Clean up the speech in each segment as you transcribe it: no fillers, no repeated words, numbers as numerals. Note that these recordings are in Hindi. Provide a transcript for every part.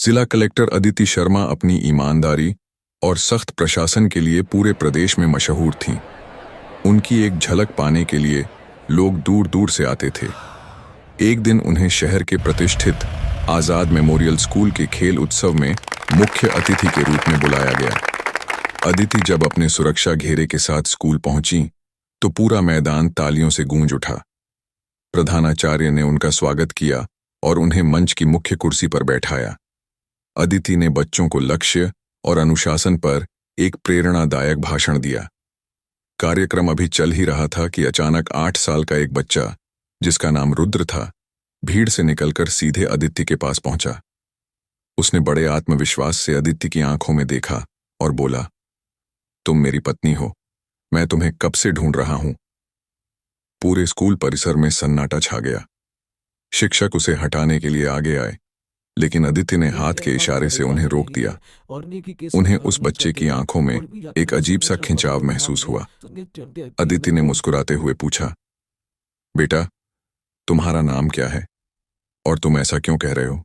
जिला कलेक्टर अदिति शर्मा अपनी ईमानदारी और सख्त प्रशासन के लिए पूरे प्रदेश में मशहूर थीं। उनकी एक झलक पाने के लिए लोग दूर दूर से आते थे। एक दिन उन्हें शहर के प्रतिष्ठित आज़ाद मेमोरियल स्कूल के खेल उत्सव में मुख्य अतिथि के रूप में बुलाया गया। अदिति जब अपने सुरक्षा घेरे के साथ स्कूल पहुंची तो पूरा मैदान तालियों से गूंज उठा। प्रधानाचार्य ने उनका स्वागत किया और उन्हें मंच की मुख्य कुर्सी पर बैठाया। अदिति ने बच्चों को लक्ष्य और अनुशासन पर एक प्रेरणादायक भाषण दिया। कार्यक्रम अभी चल ही रहा था कि अचानक 8 साल का एक बच्चा, जिसका नाम रुद्र था, भीड़ से निकलकर सीधे अदिति के पास पहुंचा। उसने बड़े आत्मविश्वास से अदिति की आंखों में देखा और बोला, तुम मेरी पत्नी हो, मैं तुम्हें कब से ढूंढ रहा हूं। पूरे स्कूल परिसर में सन्नाटा छा गया। शिक्षक उसे हटाने के लिए आगे आए, लेकिन अदिति ने हाथ के इशारे से उन्हें रोक दिया। उन्हें उस बच्चे की आंखों में एक अजीब सा खिंचाव महसूस हुआ। अदिति ने मुस्कुराते हुए पूछा, बेटा, तुम्हारा नाम क्या है और तुम ऐसा क्यों कह रहे हो?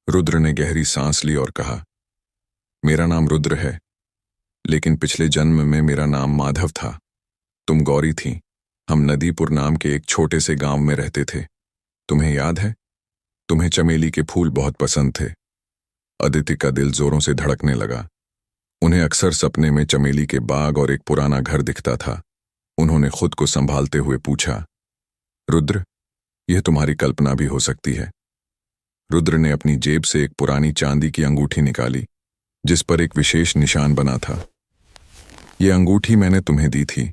रुद्र ने गहरी सांस ली और कहा, मेरा नाम रुद्र है, लेकिन पिछले जन्म में मेरा नाम माधव था। तुम गौरी थी। हम नदीपुर नाम के एक छोटे से गांव में रहते थे। तुम्हें याद है? तुम्हें चमेली के फूल बहुत पसंद थे। अदिति का दिल जोरों से धड़कने लगा। उन्हें अक्सर सपने में चमेली के बाग और एक पुराना घर दिखता था। उन्होंने खुद को संभालते हुए पूछा, रुद्र, यह तुम्हारी कल्पना भी हो सकती है। रुद्र ने अपनी जेब से एक पुरानी चांदी की अंगूठी निकाली, जिस पर एक विशेष निशान बना था। यह अंगूठी मैंने तुम्हें दी थी।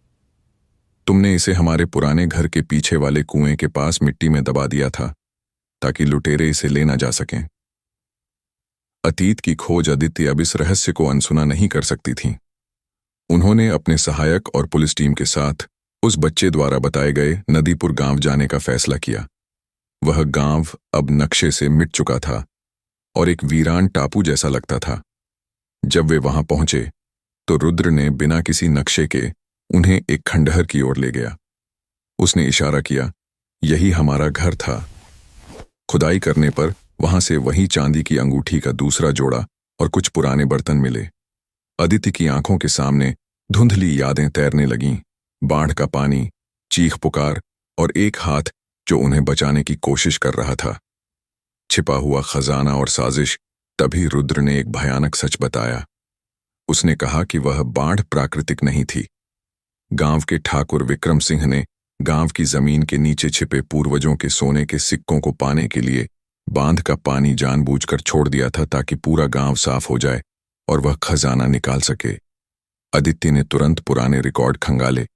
तुमने इसे हमारे पुराने घर के पीछे वाले कुएं के पास मिट्टी में दबा दिया था, ताकि लुटेरे इसे ले ना जा सकें। अतीत की खोज अदिति अब इस रहस्य को अनसुना नहीं कर सकती थी। उन्होंने अपने सहायक और पुलिस टीम के साथ उस बच्चे द्वारा बताए गए नदीपुर गांव जाने का फैसला किया। वह गांव अब नक्शे से मिट चुका था और एक वीरान टापू जैसा लगता था। जब वे वहां पहुंचे तो रुद्र ने बिना किसी नक्शे के उन्हें एक खंडहर की ओर ले गया। उसने इशारा किया, यही हमारा घर था। खुदाई करने पर वहां से वही चांदी की अंगूठी का दूसरा जोड़ा और कुछ पुराने बर्तन मिले। अदिति की आंखों के सामने धुंधली यादें तैरने लगीं। बाढ़ का पानी, चीख पुकार और एक हाथ जो उन्हें बचाने की कोशिश कर रहा था। छिपा हुआ खजाना और साजिश। तभी रुद्र ने एक भयानक सच बताया। उसने कहा कि वह बाढ़ प्राकृतिक नहीं थी। गांव के ठाकुर विक्रम सिंह ने गांव की जमीन के नीचे छिपे पूर्वजों के सोने के सिक्कों को पाने के लिए बांध का पानी जानबूझकर छोड़ दिया था, ताकि पूरा गांव साफ हो जाए और वह खजाना निकाल सके। अदिति ने तुरंत पुराने रिकॉर्ड खंगाले।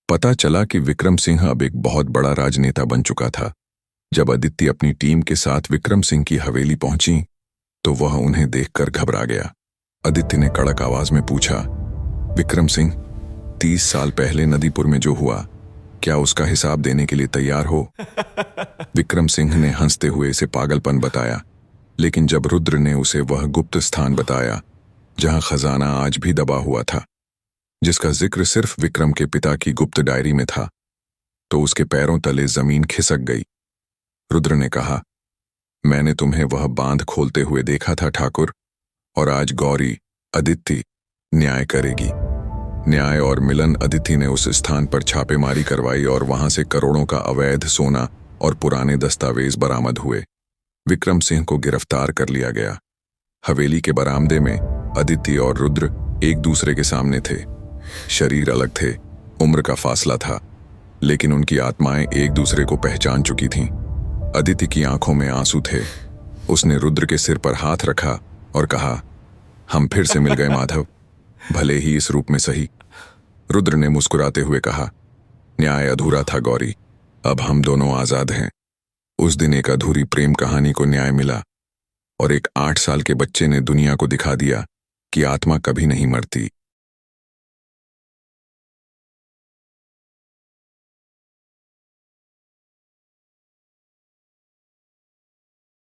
पता चला कि विक्रम सिंह अब एक बहुत बड़ा राजनेता बन चुका था। जब अदिति अपनी टीम के साथ विक्रम सिंह की हवेली पहुंची तो वह उन्हें देखकर घबरा गया। अदिति ने कड़क आवाज में पूछा, विक्रम सिंह, 30 साल पहले नदीपुर में जो हुआ, क्या उसका हिसाब देने के लिए तैयार हो? विक्रम सिंह ने हंसते हुए इसे पागलपन बताया, लेकिन जब रुद्र ने उसे वह गुप्त स्थान बताया जहां खजाना आज भी दबा हुआ था, जिसका जिक्र सिर्फ विक्रम के पिता की गुप्त डायरी में था, तो उसके पैरों तले जमीन खिसक गई। रुद्र ने कहा, मैंने तुम्हें वह बांध खोलते हुए देखा था ठाकुर, और आज गौरी, अदिति न्याय करेगी। न्याय और मिलन। अदिति ने उस स्थान पर छापेमारी करवाई और वहां से करोड़ों का अवैध सोना और पुराने दस्तावेज बरामद हुए। विक्रम सिंह को गिरफ्तार कर लिया गया। हवेली के बरामदे में अदिति और रुद्र एक दूसरे के सामने थे। शरीर अलग थे, उम्र का फासला था, लेकिन उनकी आत्माएं एक दूसरे को पहचान चुकी थीं। अदिति की आंखों में आंसू थे। उसने रुद्र के सिर पर हाथ रखा और कहा, हम फिर से मिल गए माधव, भले ही इस रूप में सही। रुद्र ने मुस्कुराते हुए कहा, न्याय अधूरा था गौरी, अब हम दोनों आजाद हैं। उस दिन एक अधूरी प्रेम कहानी को न्याय मिला और एक 8 साल के बच्चे ने दुनिया को दिखा दिया कि आत्मा कभी नहीं मरती।